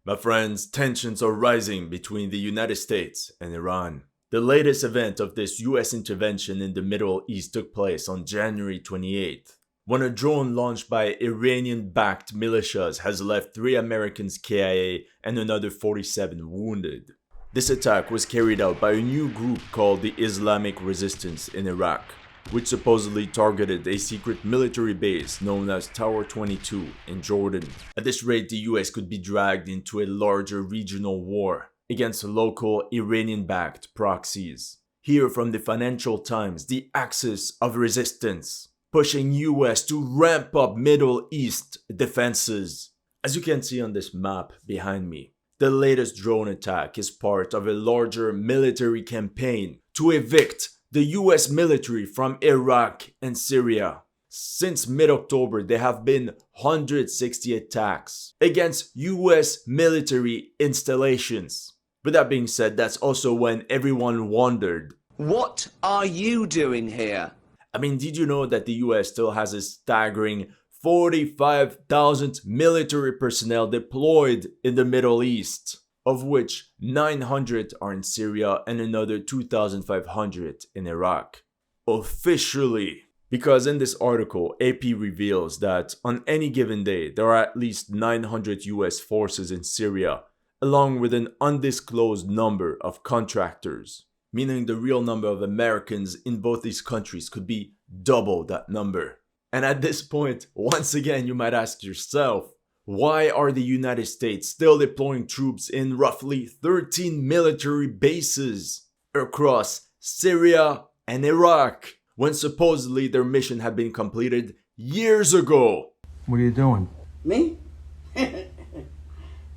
My friends, tensions are rising between the United States and Iran. The latest event of this US intervention in the Middle East took place on January 28th, when a drone launched by Iranian-backed militias has left 3 Americans KIA and another 47 wounded. This attack was carried out by a new group called the Islamic Resistance in Iraq, which supposedly targeted a secret military base known as Tower 22 in Jordan. At this rate, the US could be dragged into a larger regional war against local Iranian-backed proxies. Here from the Financial Times, the axis of resistance, pushing US to ramp up Middle East defenses. As you can see on this map behind me, the latest drone attack is part of a larger military campaign to evict the US military from Iraq and Syria. Since mid-October, there have been 160 attacks against US military installations. But that being said, that's also when everyone wondered, what are you doing here? I mean, did you know that the US still has a staggering 45,000 military personnel deployed in the Middle East, of which 900 are in Syria and another 2,500 in Iraq. Officially. Because in this article, AP reveals that on any given day, there are at least 900 US forces in Syria, along with an undisclosed number of contractors, meaning the real number of Americans in both these countries could be double that number. And at this point, once again, you might ask yourself, why are the United States still deploying troops in roughly 13 military bases across Syria and Iraq, when supposedly their mission had been completed years ago? What are you doing? Me?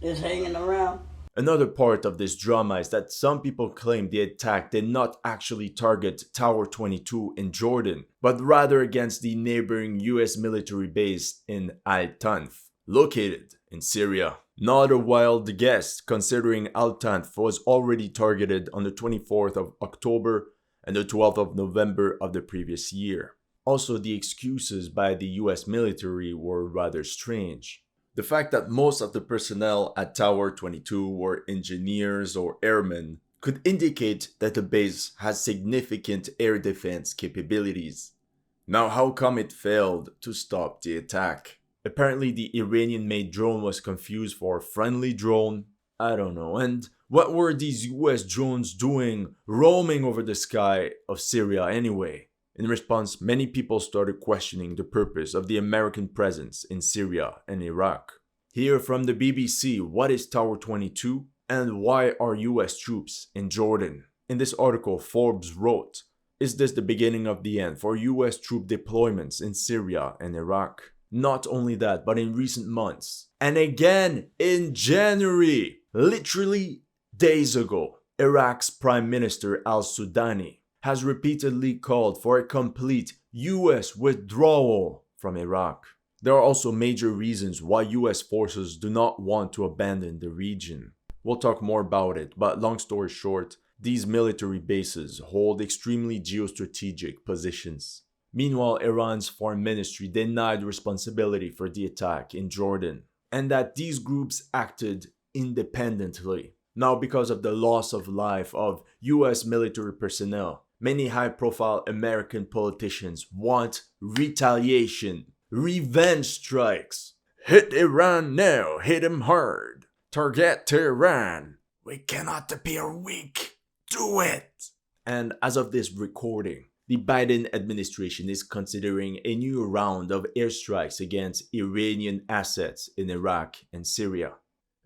Just hanging around. Another part of this drama is that some people claim the attack did not actually target Tower 22 in Jordan, but rather against the neighboring US military base in Al-Tanf, located in Syria. Not a wild guess, considering Al-Tanf was already targeted on the 24th of October and the 12th of November of the previous year. Also, the excuses by the US military were rather strange. The fact that most of the personnel at Tower 22 were engineers or airmen could indicate that the base has significant air defense capabilities. Now, how come it failed to stop the attack? Apparently, the Iranian-made drone was confused for a friendly drone. I don't know. And what were these US drones doing roaming over the sky of Syria anyway? In response, many people started questioning the purpose of the American presence in Syria and Iraq. Here from the BBC, what is Tower 22 and why are US troops in Jordan? In this article, Forbes wrote, "Is this the beginning of the end for US troop deployments in Syria and Iraq?" Not only that, but in recent months, and again in January, literally days ago, Iraq's Prime Minister al-Sudani has repeatedly called for a complete US withdrawal from Iraq. There are also major reasons why US forces do not want to abandon the region. We'll talk more about it, but long story short, these military bases hold extremely geostrategic positions. Meanwhile, Iran's foreign ministry denied responsibility for the attack in Jordan, and that these groups acted independently. Now, because of the loss of life of US military personnel, many high-profile American politicians want retaliation, revenge strikes. Hit Iran now, hit him hard. Target Tehran. We cannot appear weak. Do it. And as of this recording, the Biden administration is considering a new round of airstrikes against Iranian assets in Iraq and Syria.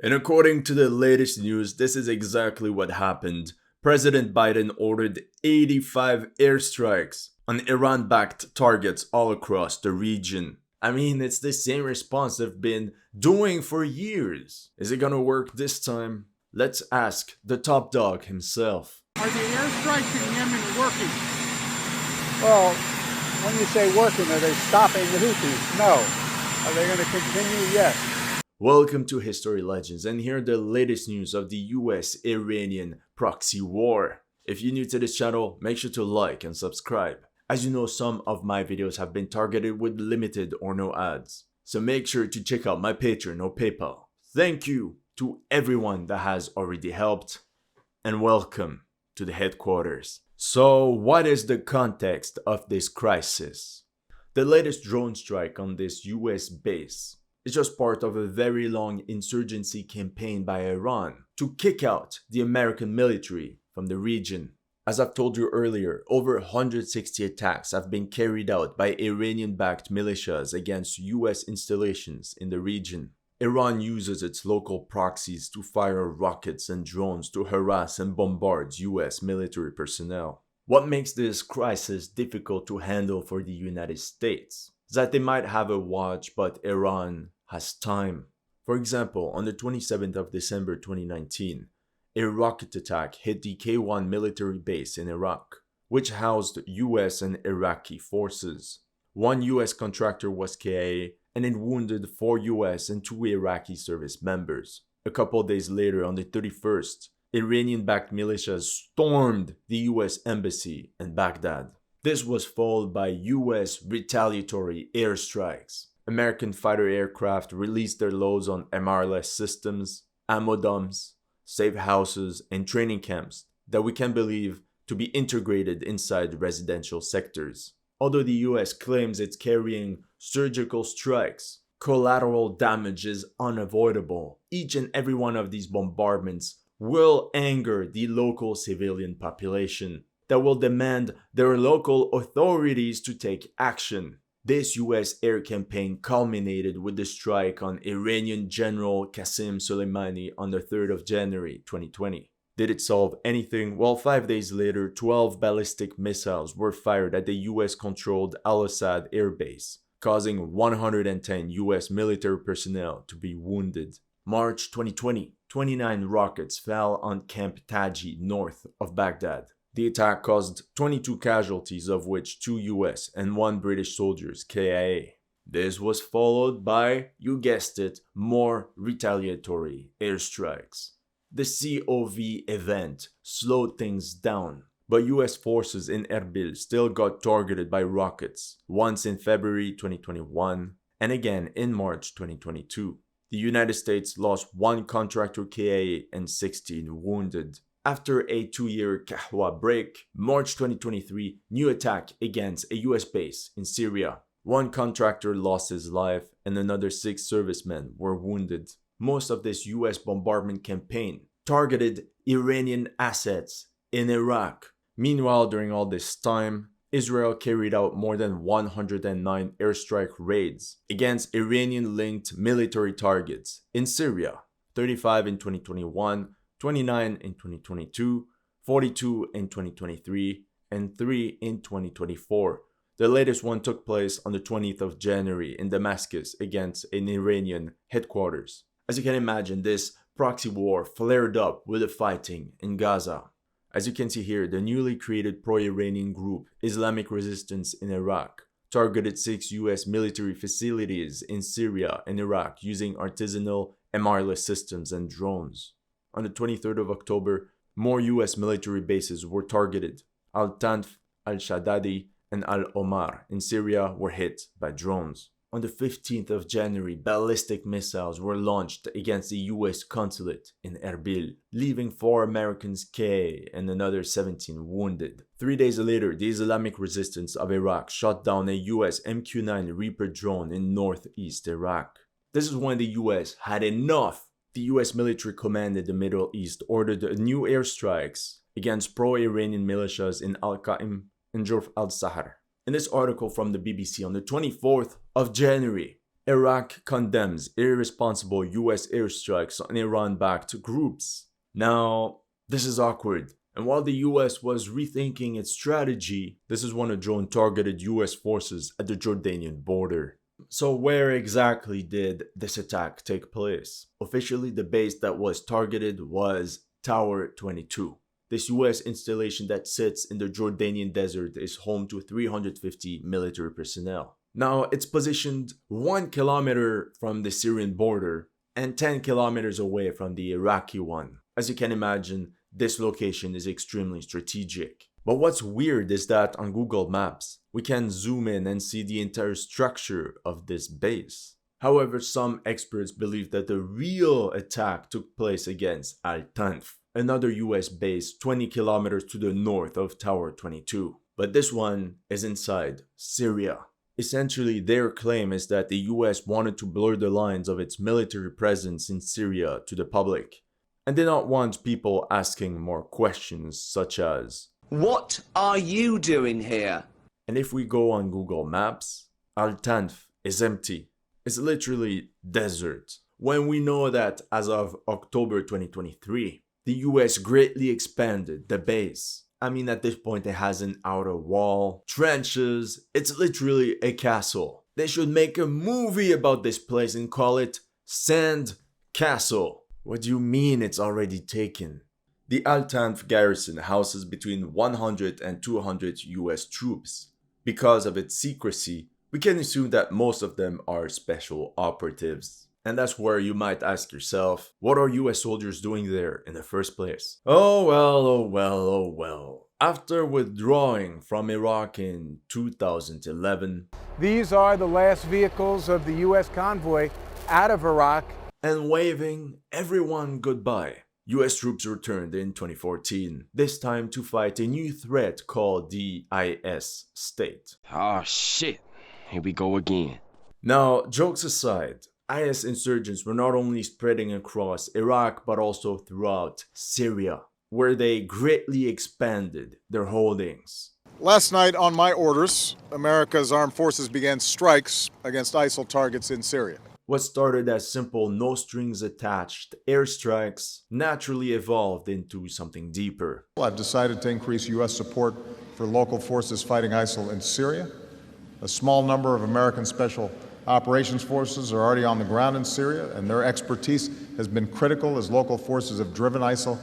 And according to the latest news, this is exactly what happened. President Biden ordered 85 airstrikes on Iran-backed targets all across the region. I mean, it's the same response they've been doing for years. Is it gonna work this time? Let's ask the top dog himself. Are the airstrikes in Yemen working? Well, when you say working, are they stopping the Houthis? No. Are they going to continue? Yes. Welcome to History Legends, and here are the latest news of the US-Iranian proxy war. If you're new to this channel, make sure to like and subscribe. As you know, some of my videos have been targeted with limited or no ads. So make sure to check out my Patreon or PayPal. Thank you. to everyone that has already helped, and welcome to the headquarters. So, what is the context of this crisis? The latest drone strike on this US base is just part of a very long insurgency campaign by Iran to kick out the American military from the region. As I've told you earlier, over 160 attacks have been carried out by Iranian-backed militias against US installations in the region. Iran uses its local proxies to fire rockets and drones to harass and bombard US military personnel. What makes this crisis difficult to handle for the United States is that they might have a watch, but Iran has time. For example, on the 27th of December 2019, a rocket attack hit the K-1 military base in Iraq, which housed US and Iraqi forces. One US contractor was KIA, and it wounded 4 US and 2 Iraqi service members. A couple days later, on the 31st, Iranian-backed militias stormed the US embassy in Baghdad. This was followed by US retaliatory airstrikes. American fighter aircraft released their loads on MRLS systems, ammo dumps, safe houses, and training camps that we can believe to be integrated inside residential sectors. Although the US claims it's carrying surgical strikes, collateral damage is unavoidable. Each and every one of these bombardments will anger the local civilian population that will demand their local authorities to take action. This US air campaign culminated with the strike on Iranian General Qasem Soleimani on the 3rd of January 2020. Did it solve anything? Well, 5 days later, 12 ballistic missiles were fired at the US-controlled Al-Assad air base, causing 110 US military personnel to be wounded. March 2020, 29 rockets fell on Camp Taji north of Baghdad. The attack caused 22 casualties, of which 2 US and 1 British soldiers KIA. This was followed by, you guessed it, more retaliatory airstrikes. The COV event slowed things down, but US forces in Erbil still got targeted by rockets, once in February 2021 and again in March 2022. The United States lost 1 contractor KIA and 16 wounded. After a 2-year Kahwa break, March 2023, new attack against a US base in Syria. 1 contractor lost his life and another 6 servicemen were wounded. Most of this US bombardment campaign targeted Iranian assets in Iraq. Meanwhile, during all this time, Israel carried out more than 109 airstrike raids against Iranian-linked military targets in Syria, 35 in 2021, 29 in 2022, 42 in 2023, and 3 in 2024. The latest one took place on the 20th of January in Damascus against an Iranian headquarters. As you can imagine, this proxy war flared up with the fighting in Gaza. As you can see here, the newly created pro-Iranian group Islamic Resistance in Iraq targeted 6 US military facilities in Syria and Iraq using artisanal MRLS systems and drones. On the 23rd of October, more US military bases were targeted. Al-Tanf, Al-Shaddadi, and Al-Omar in Syria were hit by drones. On the 15th of January, ballistic missiles were launched against the US consulate in Erbil, leaving 4 Americans killed and another 17 wounded. 3 days later, the Islamic Resistance of Iraq shot down a US MQ-9 Reaper drone in northeast Iraq. This is when the US had enough. The US military command in the Middle East ordered new airstrikes against pro-Iranian militias in Al-Qaim and Jurf al-Sahar. In this article from the BBC on the 24th of January, Iraq condemns irresponsible US airstrikes on Iran-backed groups. Now, this is awkward. And while the US was rethinking its strategy, this is when a drone targeted US forces at the Jordanian border. So where exactly did this attack take place? Officially, the base that was targeted was Tower 22. This US installation that sits in the Jordanian desert is home to 350 military personnel. Now, it's positioned 1 kilometer from the Syrian border and 10 kilometers away from the Iraqi one. As you can imagine, this location is extremely strategic. But what's weird is that on Google Maps, we can zoom in and see the entire structure of this base. However, some experts believe that the real attack took place against Al-Tanf, another US base 20 kilometers to the north of Tower 22. But this one is inside Syria. Essentially, their claim is that the US wanted to blur the lines of its military presence in Syria to the public, and did not want people asking more questions such as, What are you doing here? and if we go on Google Maps, Al-Tanf is empty. It's literally desert. When we know that as of October 2023, the US greatly expanded the base. I mean, at this point, it has an outer wall, trenches, it's literally a castle. They should make a movie about this place and call it Sand Castle. What do you mean it's already taken? The Al-Tanf garrison houses between 100 and 200 US troops. Because of its secrecy, we can assume that most of them are special operatives. And that's where you might ask yourself, what are US soldiers doing there in the first place? Oh well, oh well, oh well. After withdrawing from Iraq in 2011, These are the last vehicles of the U.S. convoy out of Iraq. and waving everyone goodbye, US troops returned in 2014, this time to fight a new threat called the IS state. Oh shit, here we go again. Now, jokes aside, IS insurgents were not only spreading across Iraq but also throughout Syria, where they greatly expanded their holdings. Last night, on my orders, America's armed forces began strikes against ISIL targets in Syria. What started as simple no strings attached airstrikes naturally evolved into something deeper. I've decided to increase U.S. support for local forces fighting ISIL in Syria. A small number of American special operations forces are already on the ground in Syria, and their expertise has been critical as local forces have driven ISIL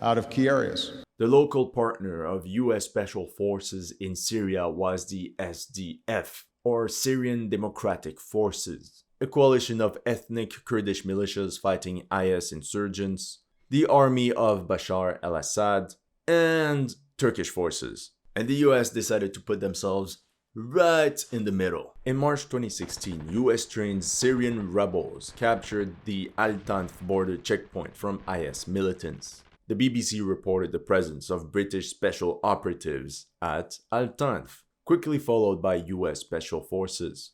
out of key areas. The local partner of US Special Forces in Syria was the SDF, or Syrian Democratic Forces, a coalition of ethnic Kurdish militias fighting IS insurgents, the army of Bashar al-Assad, and Turkish forces. And the US decided to put themselves right in the middle. In March 2016, US-trained Syrian rebels captured the Al-Tanf border checkpoint from IS militants. The BBC reported the presence of British special operatives at Al-Tanf, quickly followed by US special forces.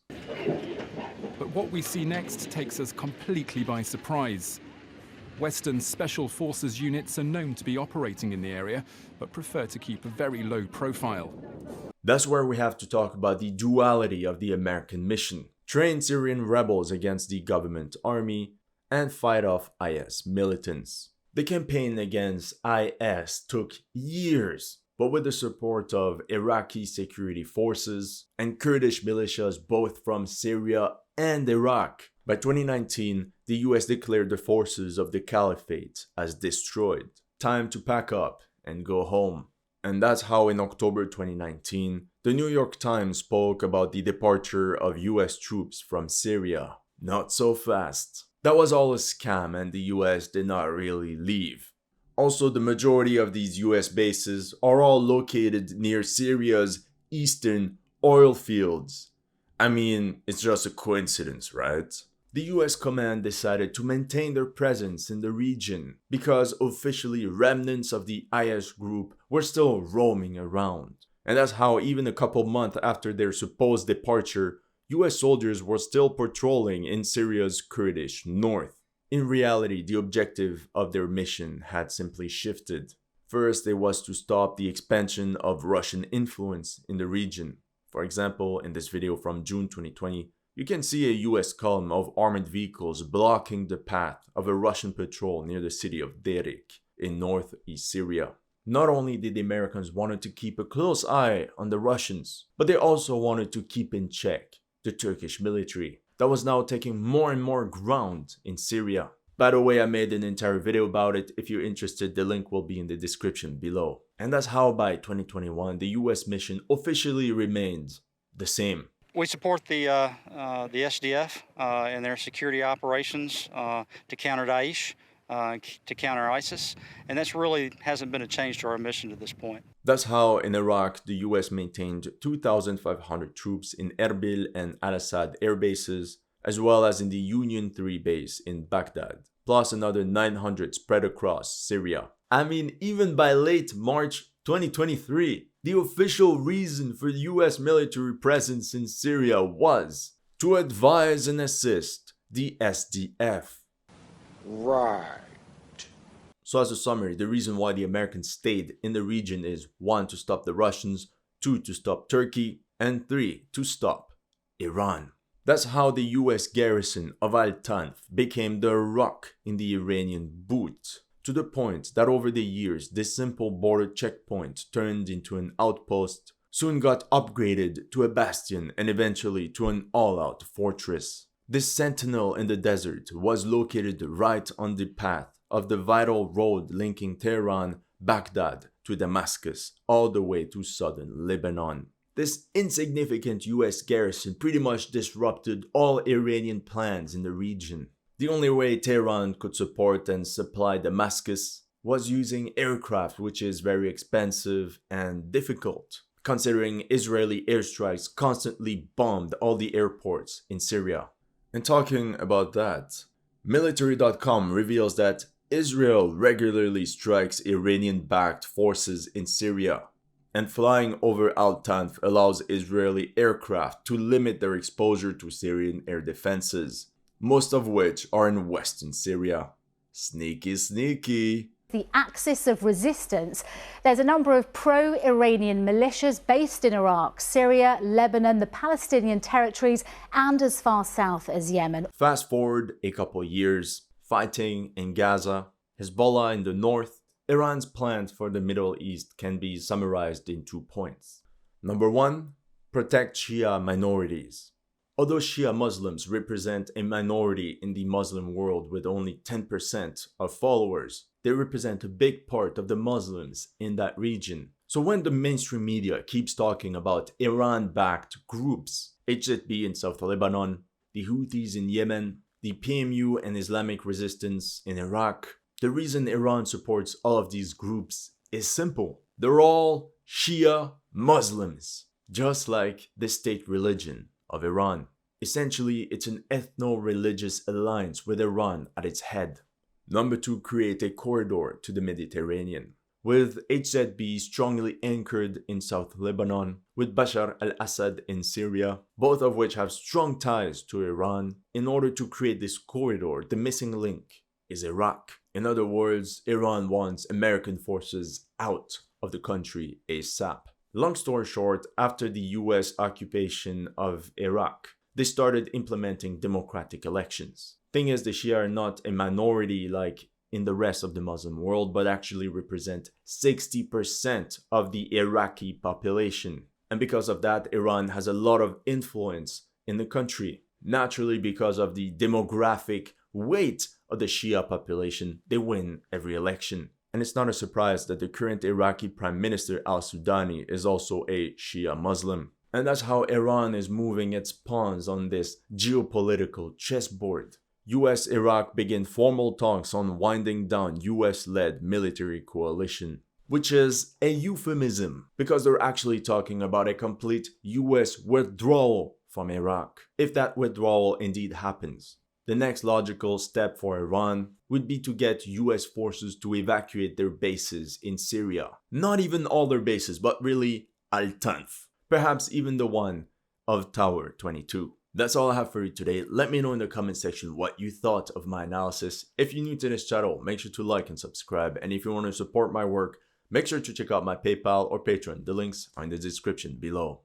But what we see next takes us completely by surprise. Western Special Forces units are known to be operating in the area, but prefer to keep a very low profile. That's where we have to talk about the duality of the American mission. Train Syrian rebels against the government army and fight off IS militants. The campaign against IS took years, but with the support of Iraqi security forces and Kurdish militias both from Syria and Iraq. By 2019, the US declared the forces of the Caliphate as destroyed. Time to pack up and go home. And that's how in October 2019, the New York Times spoke about the departure of US troops from Syria. Not so fast. That was all a scam and the US did not really leave. Also, the majority of these US bases are all located near Syria's eastern oil fields. I mean, it's just a coincidence, right? The US command decided to maintain their presence in the region because officially remnants of the IS group were still roaming around. And that's how even a couple months after their supposed departure, US soldiers were still patrolling in Syria's Kurdish north. In reality, the objective of their mission had simply shifted. First, it was to stop the expansion of Russian influence in the region. For example, in this video from June 2020, you can see a US column of armored vehicles blocking the path of a Russian patrol near the city of Derik in northeast Syria. Not only did the Americans want to keep a close eye on the Russians, but they also wanted to keep in check the Turkish military that was now taking more and more ground in Syria. By the way, I made an entire video about it. If you're interested, the link will be in the description below. And that's how by 2021, the US mission officially remained the same. We support the SDF in their security operations to counter Daesh, to counter ISIS, and that's really hasn't been a change to our mission to this point. That's how in Iraq, the US maintained 2,500 troops in Erbil and Al-Assad air bases, as well as in the Union 3 base in Baghdad, plus another 900 spread across Syria. I mean, even by late March 2023, the official reason for the US military presence in Syria was to advise and assist the SDF. Right. So as a summary, the reason why the Americans stayed in the region is 1. To stop the Russians, 2. To stop Turkey, and 3. To stop Iran. That's how the US garrison of Al-Tanf became the rock in the Iranian boot, to the point that over the years this simple border checkpoint turned into an outpost, soon got upgraded to a bastion, and eventually to an all-out fortress. This sentinel in the desert was located right on the path of the vital road linking Tehran, Baghdad to Damascus, all the way to southern Lebanon. This insignificant US garrison pretty much disrupted all Iranian plans in the region. The only way Tehran could support and supply Damascus was using aircraft, which is very expensive and difficult, considering Israeli airstrikes constantly bombed all the airports in Syria. And talking about that, military.com reveals that Israel regularly strikes Iranian-backed forces in Syria, and flying over Al-Tanf allows Israeli aircraft to limit their exposure to Syrian air defenses, most of which are in western Syria. Sneaky, sneaky. The axis of resistance. There's a number of pro-Iranian militias based in Iraq, Syria, Lebanon, the Palestinian territories, and as far south as Yemen. Fast forward a couple years, fighting in Gaza, Hezbollah in the north, Iran's plans for the Middle East can be summarized in 2 points. Number 1, protect Shia minorities. Although Shia Muslims represent a minority in the Muslim world with only 10% of followers, they represent a big part of the Muslims in that region. So when the mainstream media keeps talking about Iran-backed groups, HZB in South Lebanon, the Houthis in Yemen, the PMU and Islamic resistance in Iraq, the reason Iran supports all of these groups is simple. They're all Shia Muslims, just like the state religion of Iran. Essentially, it's an ethno-religious alliance with Iran at its head. Number 2, create a corridor to the Mediterranean, with HZB strongly anchored in South Lebanon, with Bashar al-Assad in Syria, both of which have strong ties to Iran. In order to create this corridor, the missing link is Iraq. In other words, Iran wants American forces out of the country ASAP. Long story short, after the US occupation of Iraq, they started implementing democratic elections. Thing is, the Shia are not a minority like in the rest of the Muslim world, but actually represent 60% of the Iraqi population. And because of that, Iran has a lot of influence in the country. Naturally, because of the demographic weight of the Shia population, they win every election. And it's not a surprise that the current Iraqi Prime Minister al-Sudani is also a Shia Muslim. And that's how Iran is moving its pawns on this geopolitical chessboard. US-Iraq begin formal talks on winding down US-led military coalition, which is a euphemism because they're actually talking about a complete US withdrawal from Iraq. If that withdrawal indeed happens, the next logical step for Iran would be to get US forces to evacuate their bases in Syria. Not even all their bases, but really Al-Tanf. Perhaps even the one of Tower 22. That's all I have for you today. Let me know in the comment section what you thought of my analysis. If you're new to this channel, make sure to like and subscribe. And if you want to support my work, make sure to check out my PayPal or Patreon. The links are in the description below.